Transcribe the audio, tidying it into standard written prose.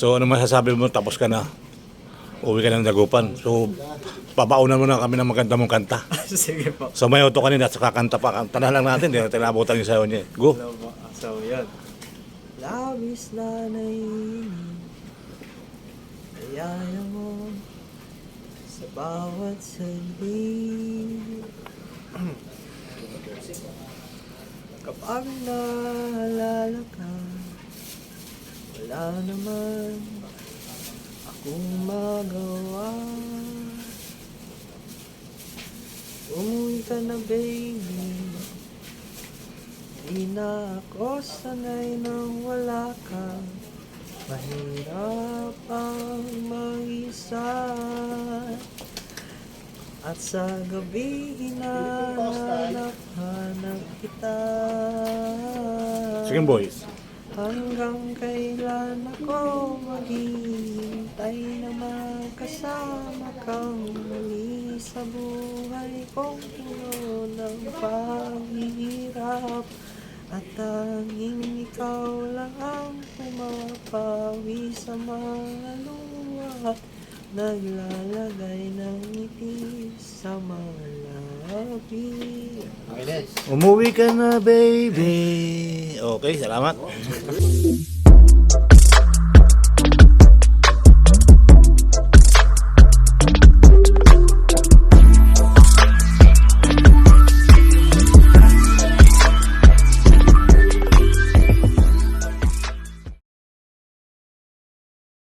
So ano masasabi mo, tapos ka na? Uwi ka ng Dagupan. So papaunan mo na kami ng maganda mong kanta. Sige po. So may auto kanina at saka kanta pa. Kanta na lang natin, di na tinabutan yung sayo niya. Go! Hello po. So, yan. Labis na naiinip, kayaya mo sa bawat saglit. Kapag naalala ka, wala naman akong magawa. Umuwi ka na, baby. Di na ako sanay nang wala ka. Mahirap ang mag-isa. At sa gabi hinahanap kita. Sige boys. Hanggang kailan ako maghihintay na magkasama kang muli sa buhay kong puno ng paghihirap. At tanging ikaw lang ang pumapawi sa mga luha, naglalagay ng ngiti sa mga labi. Umuwi ka na, baby. Okay, salamat.